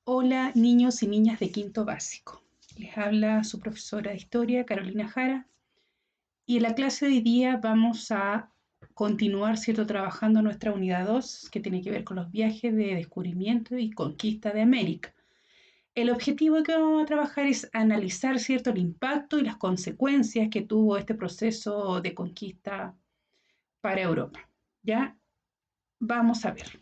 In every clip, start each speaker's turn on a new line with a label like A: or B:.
A: Hola niños y niñas de quinto básico. Les habla su profesora de historia, Carolina Jara, y en la clase de hoy día vamos a continuar, ¿cierto?, trabajando nuestra unidad 2, que tiene que ver con los viajes de descubrimiento y conquista de América. El objetivo que vamos a trabajar es analizar, ¿cierto?, el impacto y las consecuencias que tuvo este proceso de conquista para Europa. ¿Ya? Vamos a ver.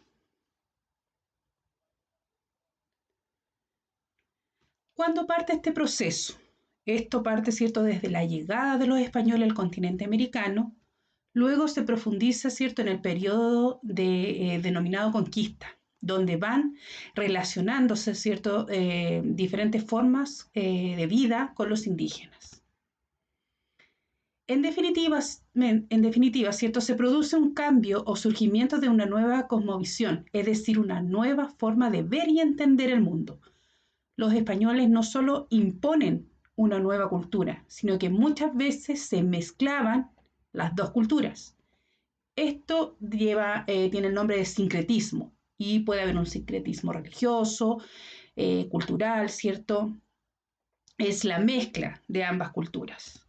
A: ¿Cuándo parte este proceso? Esto parte, ¿cierto?, desde la llegada de los españoles al continente americano. Luego se profundiza, ¿cierto?, en el periodo denominado conquista, donde van relacionándose, ¿cierto?, diferentes formas de vida con los indígenas. En definitiva, ¿cierto?, se produce un cambio o surgimiento de una nueva cosmovisión, es decir, una nueva forma de ver y entender el mundo. Los españoles no solo imponen una nueva cultura, sino que muchas veces se mezclaban las dos culturas. Esto tiene el nombre de sincretismo y puede haber un sincretismo religioso, cultural, ¿cierto? Es la mezcla de ambas culturas.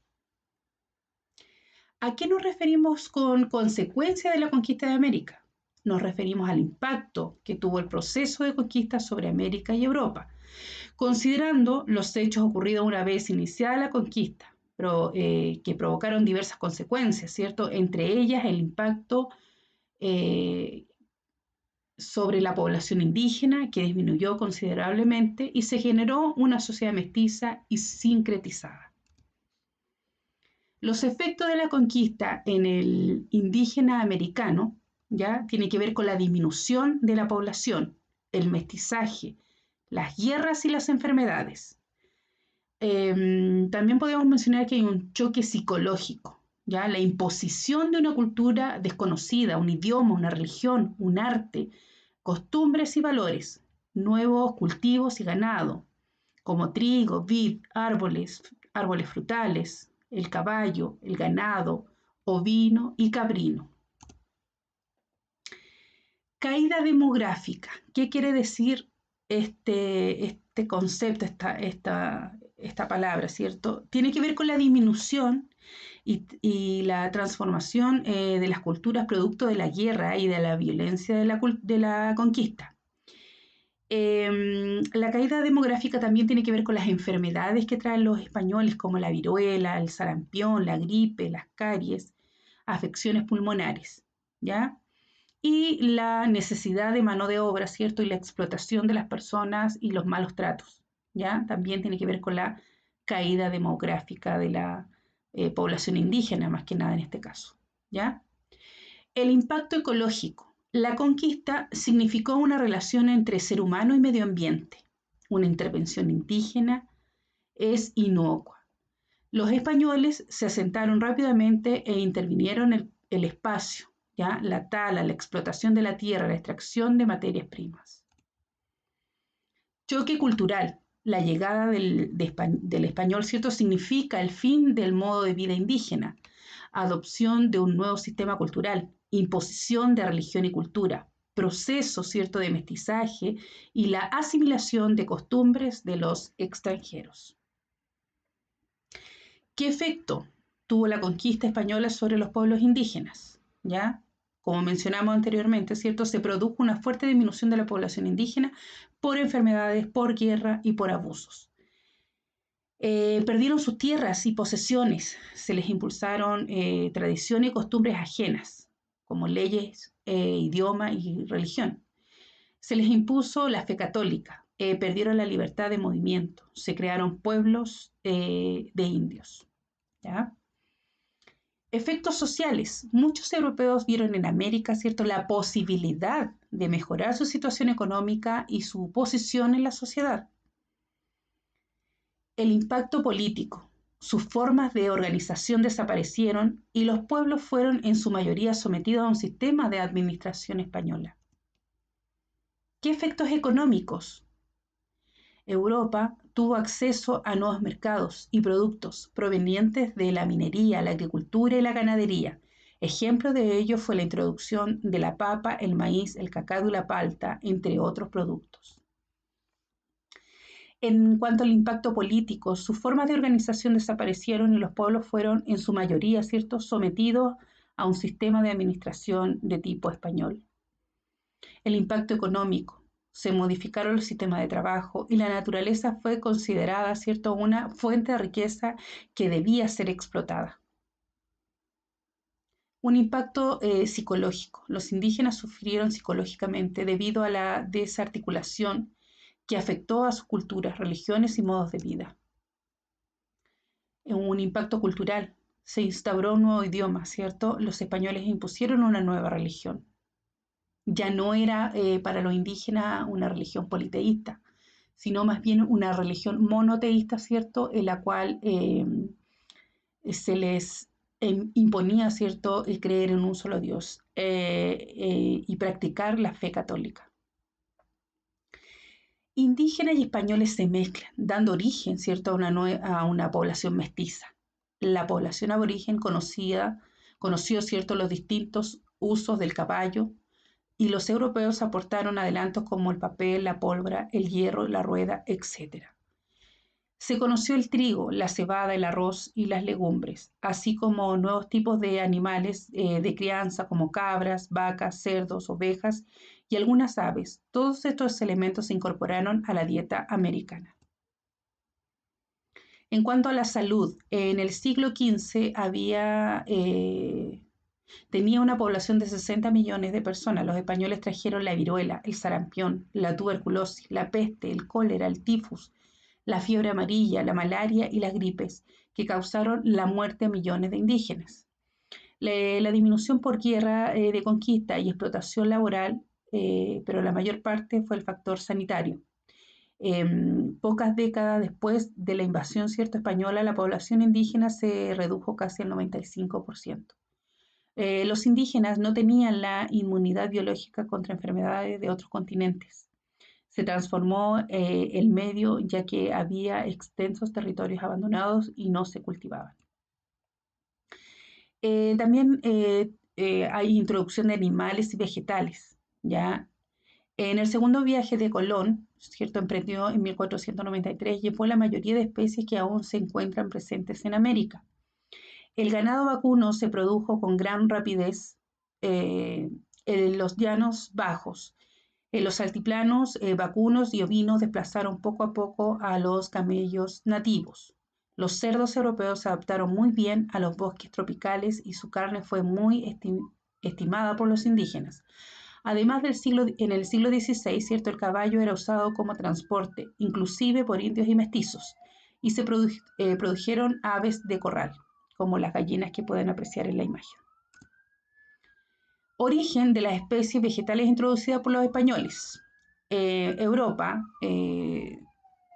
A: ¿A qué nos referimos con consecuencia de la conquista de América? Nos referimos al impacto que tuvo el proceso de conquista sobre América y Europa, considerando los hechos ocurridos una vez iniciada la conquista, que provocaron diversas consecuencias, ¿cierto? Entre ellas el impacto eh, sobre la población indígena, que disminuyó considerablemente y se generó una sociedad mestiza y sincretizada. Los efectos de la conquista en el indígena americano ya tiene que ver con la disminución de la población, el mestizaje, las guerras y las enfermedades. También podemos mencionar que hay un choque psicológico, ¿ya? La imposición de una cultura desconocida, un idioma, una religión, un arte, costumbres y valores, nuevos cultivos y ganado, como trigo, vid, árboles frutales, el caballo, el ganado, ovino y caprino. Caída demográfica. ¿Qué quiere decir este concepto, esta palabra, ¿cierto? Tiene que ver con la disminución y la transformación de las culturas producto de la guerra y de la violencia de la conquista. La caída demográfica también tiene que ver con las enfermedades que traen los españoles, como la viruela, el sarampión, la gripe, las caries, afecciones pulmonares, ¿ya? Y la necesidad de mano de obra, ¿cierto? Y la explotación de las personas y los malos tratos, ¿ya? También tiene que ver con la caída demográfica de la población indígena, más que nada en este caso, ¿ya? El impacto ecológico. La conquista significó una relación entre ser humano y medio ambiente. Una intervención indígena es inocua. Los españoles se asentaron rápidamente e intervinieron el espacio, ¿ya? La tala, la explotación de la tierra, la extracción de materias primas. Choque cultural. La llegada del español, ¿cierto?, significa el fin del modo de vida indígena, adopción de un nuevo sistema cultural, imposición de religión y cultura, proceso, ¿cierto?, de mestizaje y la asimilación de costumbres de los extranjeros. ¿Qué efecto tuvo la conquista española sobre los pueblos indígenas? ¿Ya? Como mencionamos anteriormente, ¿cierto? Se produjo una fuerte disminución de la población indígena por enfermedades, por guerra y por abusos. Perdieron sus tierras y posesiones, se les impulsaron tradiciones y costumbres ajenas, como leyes, idioma y religión. Se les impuso la fe católica, perdieron la libertad de movimiento, se crearon pueblos de indios. ¿Ya? Efectos sociales. Muchos europeos vieron en América, ¿cierto?, la posibilidad de mejorar su situación económica y su posición en la sociedad. El impacto político. Sus formas de organización desaparecieron y los pueblos fueron en su mayoría sometidos a un sistema de administración española. ¿Qué efectos económicos? Europa tuvo acceso a nuevos mercados y productos provenientes de la minería, la agricultura y la ganadería. Ejemplo de ello fue la introducción de la papa, el maíz, el cacao y la palta, entre otros productos. En cuanto al impacto político, sus formas de organización desaparecieron y los pueblos fueron, en su mayoría, ¿cierto?, sometidos a un sistema de administración de tipo español. El impacto económico. Se modificaron los sistemas de trabajo y la naturaleza fue considerada, ¿cierto?, una fuente de riqueza que debía ser explotada. Un impacto psicológico. Los indígenas sufrieron psicológicamente debido a la desarticulación que afectó a sus culturas, religiones y modos de vida. Un impacto cultural. Se instauró un nuevo idioma, ¿cierto? Los españoles impusieron una nueva religión. Ya no era para los indígenas una religión politeísta, sino más bien una religión monoteísta, ¿cierto? En la cual se les imponía, ¿cierto?, el creer en un solo Dios y practicar la fe católica. Indígenas y españoles se mezclan, dando origen, ¿cierto?, a una población mestiza. La población aborigen conoció, ¿cierto?, los distintos usos del caballo, y los europeos aportaron adelantos como el papel, la pólvora, el hierro, la rueda, etc. Se conoció el trigo, la cebada, el arroz y las legumbres, así como nuevos tipos de animales de crianza como cabras, vacas, cerdos, ovejas y algunas aves. Todos estos elementos se incorporaron a la dieta americana. En cuanto a la salud, en el siglo XV tenía una población de 60 millones de personas. Los españoles trajeron la viruela, el sarampión, la tuberculosis, la peste, el cólera, el tifus, la fiebre amarilla, la malaria y las gripes, que causaron la muerte a millones de indígenas. La disminución por guerra de conquista y explotación laboral, pero la mayor parte fue el factor sanitario. Pocas décadas después de la invasión, ¿cierto?, española, la población indígena se redujo casi al 95%. Los indígenas no tenían la inmunidad biológica contra enfermedades de otros continentes. Se transformó el medio ya que había extensos territorios abandonados y no se cultivaban. También hay introducción de animales y vegetales, ¿ya? En el segundo viaje de Colón, ¿cierto?, emprendió en 1493, llevó la mayoría de especies que aún se encuentran presentes en América. El ganado vacuno se produjo con gran rapidez en los llanos bajos. En los altiplanos, vacunos y ovinos desplazaron poco a poco a los camellos nativos. Los cerdos europeos se adaptaron muy bien a los bosques tropicales y su carne fue muy estimada por los indígenas. Además, en el siglo XVI, ¿cierto?, el caballo era usado como transporte, inclusive por indios y mestizos, y se produjeron aves de corral, como las gallinas que pueden apreciar en la imagen. Origen de las especies vegetales introducidas por los españoles. Europa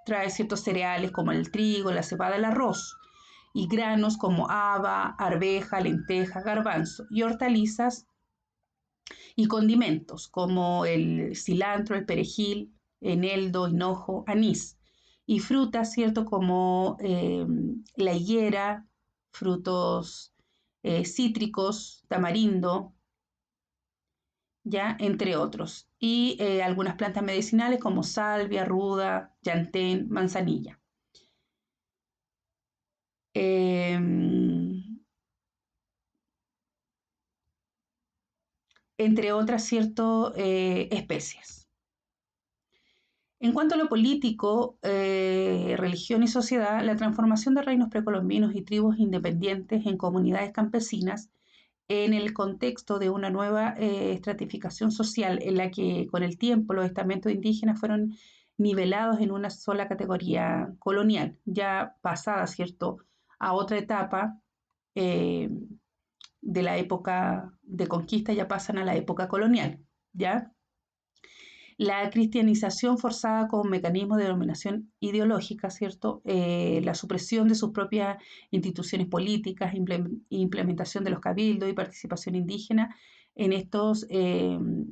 A: trae ciertos cereales como el trigo, la cebada, el arroz, y granos como haba, arveja, lenteja, garbanzo, y hortalizas y condimentos como el cilantro, el perejil, eneldo, hinojo, anís, y frutas, ¿cierto?, como la higuera, frutos cítricos, tamarindo, ya, entre otros, y algunas plantas medicinales como salvia, ruda, llantén, manzanilla. Entre otras, ¿cierto?, especies. En cuanto a lo político, religión y sociedad, la transformación de reinos precolombinos y tribus independientes en comunidades campesinas en el contexto de una nueva estratificación social en la que con el tiempo los estamentos indígenas fueron nivelados en una sola categoría colonial, ya pasada, ¿cierto?, a otra etapa eh, de la época de conquista, ya pasan a la época colonial, ¿ya? La cristianización forzada como mecanismo de dominación ideológica, ¿cierto? La supresión de sus propias instituciones políticas, implementación de los cabildos y participación indígena en estos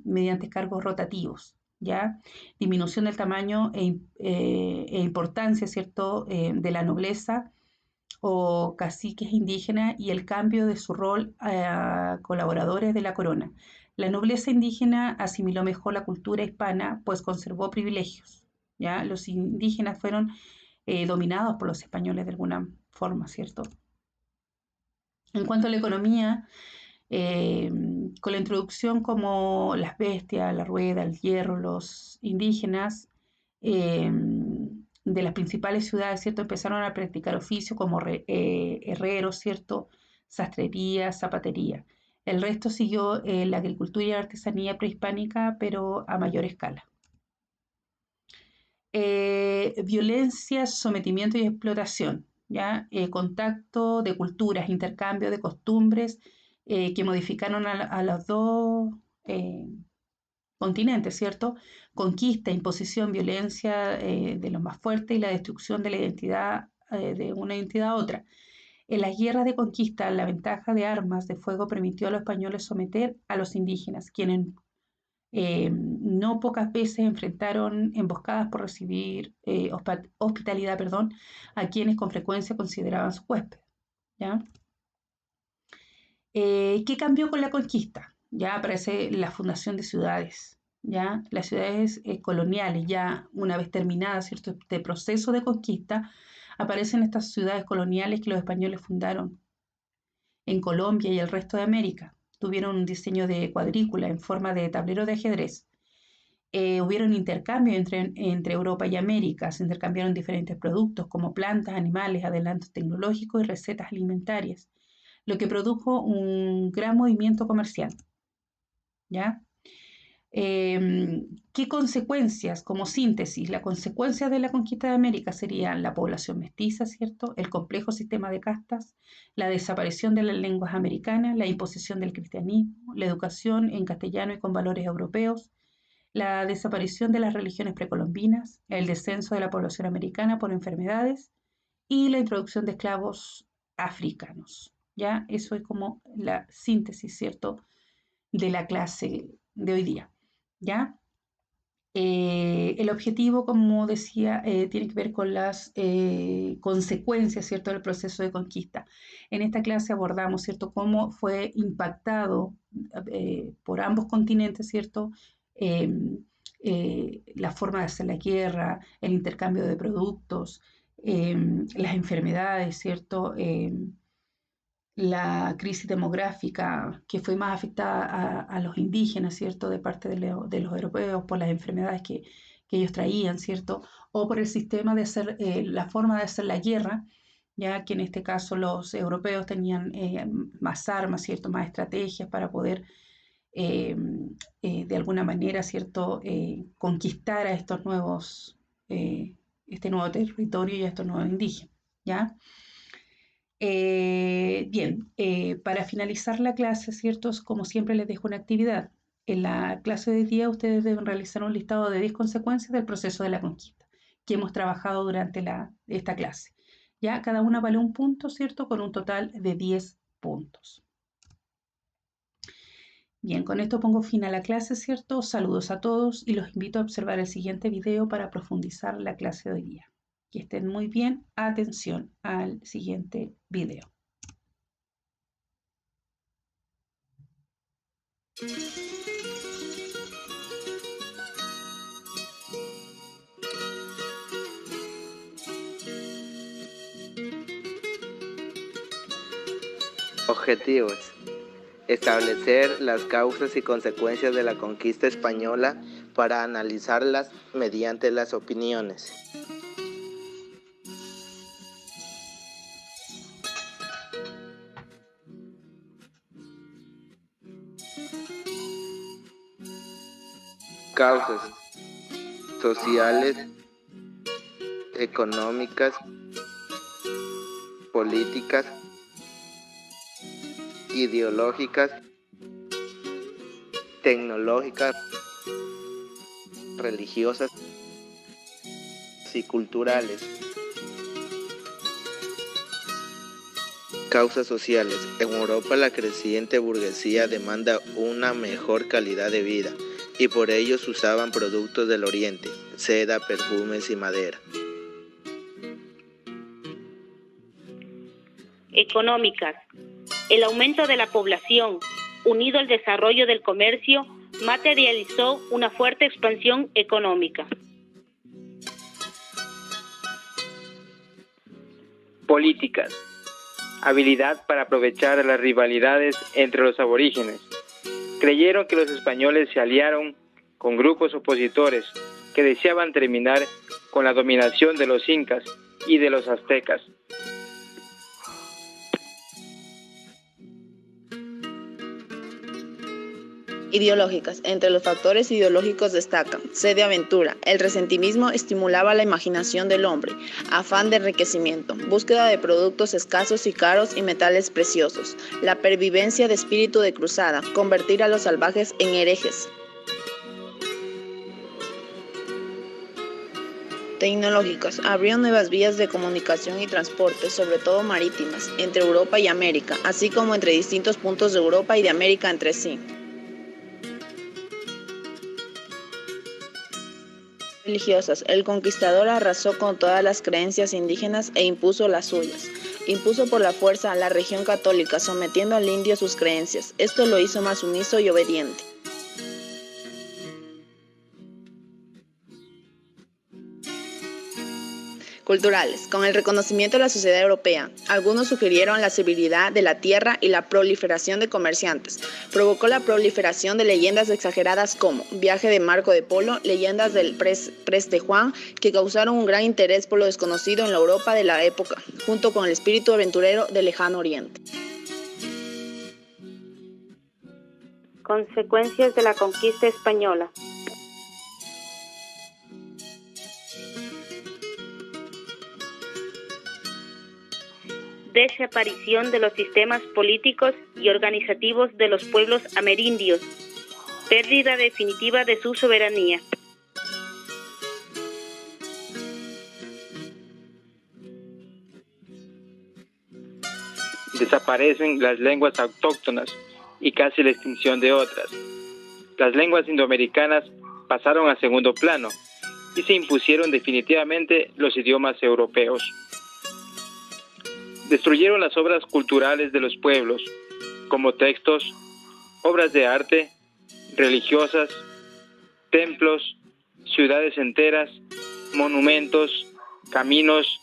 A: mediante cargos rotativos, ¿ya? Disminución del tamaño e importancia, ¿cierto?, de la nobleza o caciques indígenas y el cambio de su rol a colaboradores de la corona. La nobleza indígena asimiló mejor la cultura hispana, pues conservó privilegios. ¿ya? Los indígenas fueron dominados por los españoles de alguna forma, ¿cierto? En cuanto a la economía, con la introducción como las bestias, la rueda, el hierro, los indígenas de las principales ciudades, ¿cierto? Empezaron a practicar oficios como herreros, ¿cierto? Sastrería, zapatería. El resto siguió la agricultura y la artesanía prehispánica, pero a mayor escala. Violencia, sometimiento y explotación, ¿ya? Contacto de culturas, intercambio de costumbres que modificaron a los dos continentes, ¿cierto? Conquista, imposición, violencia de los más fuertes y la destrucción de la identidad de una identidad a otra. En las guerras de conquista, la ventaja de armas de fuego permitió a los españoles someter a los indígenas, quienes no pocas veces enfrentaron emboscadas por recibir hospitalidad, perdón, a quienes con frecuencia consideraban su huésped, ¿ya? ¿Qué cambió con la conquista? Ya aparece la fundación de ciudades, ¿ya? Las ciudades coloniales, ya una vez terminada, ¿cierto?, este proceso de conquista, aparecen estas ciudades coloniales que los españoles fundaron en Colombia y el resto de América. Tuvieron un diseño de cuadrícula en forma de tablero de ajedrez. Hubieron intercambio entre Europa y América, se intercambiaron diferentes productos como plantas, animales, adelantos tecnológicos y recetas alimentarias, lo que produjo un gran movimiento comercial, ¿ya? ¿Qué consecuencias? Como síntesis, las consecuencias de la conquista de América serían la población mestiza, ¿cierto? El complejo sistema de castas, la desaparición de las lenguas americanas, la imposición del cristianismo, la educación en castellano y con valores europeos, la desaparición de las religiones precolombinas, el descenso de la población americana por enfermedades y la introducción de esclavos africanos. ¿Ya? Eso es como la síntesis, ¿cierto?, de la clase de hoy día. ¿Ya? El objetivo, como decía, tiene que ver con las consecuencias, ¿cierto?, del proceso de conquista. En esta clase abordamos, ¿cierto?, cómo fue impactado por ambos continentes, ¿cierto?, eh, la forma de hacer la guerra, el intercambio de productos, las enfermedades, ¿cierto?, la crisis demográfica que fue más afectada a los indígenas, ¿cierto?, de parte de los europeos por las enfermedades que ellos traían, ¿cierto?, o por el sistema de hacer, la forma de hacer la guerra, ya que en este caso los europeos tenían más armas, ¿cierto?, más estrategias para poder eh, de alguna manera, ¿cierto?, conquistar a estos nuevos, este nuevo territorio y a estos nuevos indígenas, ¿ya? Bien, para finalizar la clase, ¿cierto? Como siempre les dejo una actividad. En la clase de hoy día ustedes deben realizar un listado de 10 consecuencias del proceso de la conquista que hemos trabajado durante esta clase. Ya cada una vale un punto, ¿cierto? Con un total de 10 puntos. Bien, con esto pongo fin a la clase, ¿cierto? Saludos a todos y los invito a observar el siguiente video para profundizar la clase de hoy día. Que estén muy bien. Atención al siguiente video.
B: Objetivos: establecer las causas y consecuencias de la conquista española para analizarlas mediante las opiniones. Causas: sociales, económicas, políticas, ideológicas, tecnológicas, religiosas y culturales. Causas sociales: en Europa la creciente burguesía demanda una mejor calidad de vida y por ello se usaban productos del Oriente, seda, perfumes y madera.
C: Económicas: el aumento de la población, unido al desarrollo del comercio, materializó una fuerte expansión económica.
D: Políticas. Habilidad para aprovechar las rivalidades entre los aborígenes. Creyeron que los españoles se aliaron con grupos opositores que deseaban terminar con la dominación de los incas y de los aztecas.
E: Ideológicas. Entre los factores ideológicos destacan sed de aventura. El resentimiento estimulaba la imaginación del hombre, afán de enriquecimiento, búsqueda de productos escasos y caros y metales preciosos, la pervivencia de espíritu de cruzada, convertir a los salvajes en herejes. Tecnológicas. Abrió nuevas vías de comunicación y transporte, sobre todo marítimas, entre Europa y América, así como entre distintos puntos de Europa y de América entre sí. Religiosas. El conquistador arrasó con todas las creencias indígenas e impuso las suyas. Impuso por la fuerza a la religión católica, sometiendo al indio a sus creencias. Esto lo hizo más sumiso y obediente. Culturales. Con el reconocimiento de la sociedad europea, algunos sugirieron la servilidad de la tierra y la proliferación de comerciantes. Provocó la proliferación de leyendas exageradas como viaje de Marco de Polo, leyendas del Preste Juan, que causaron un gran interés por lo desconocido en la Europa de la época, junto con el espíritu aventurero del lejano oriente.
C: Consecuencias de la conquista española. Desaparición de los sistemas políticos y organizativos de los pueblos amerindios. Pérdida definitiva de su soberanía.
D: Desaparecen las lenguas autóctonas y casi la extinción de otras. Las lenguas indoamericanas pasaron a segundo plano y se impusieron definitivamente los idiomas europeos. Destruyeron las obras culturales de los pueblos, como textos, obras de arte, religiosas, templos, ciudades enteras, monumentos, caminos,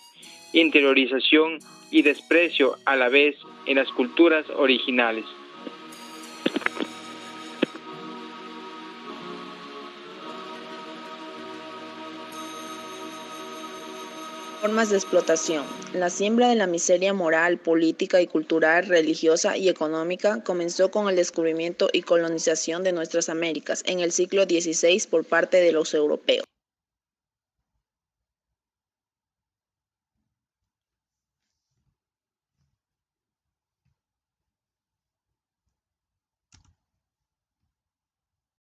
D: interiorización y desprecio a la vez en las culturas originales.
E: Formas de explotación. La siembra de la miseria moral, política y cultural, religiosa y económica comenzó con el descubrimiento y colonización de nuestras Américas en el siglo XVI por parte de los europeos.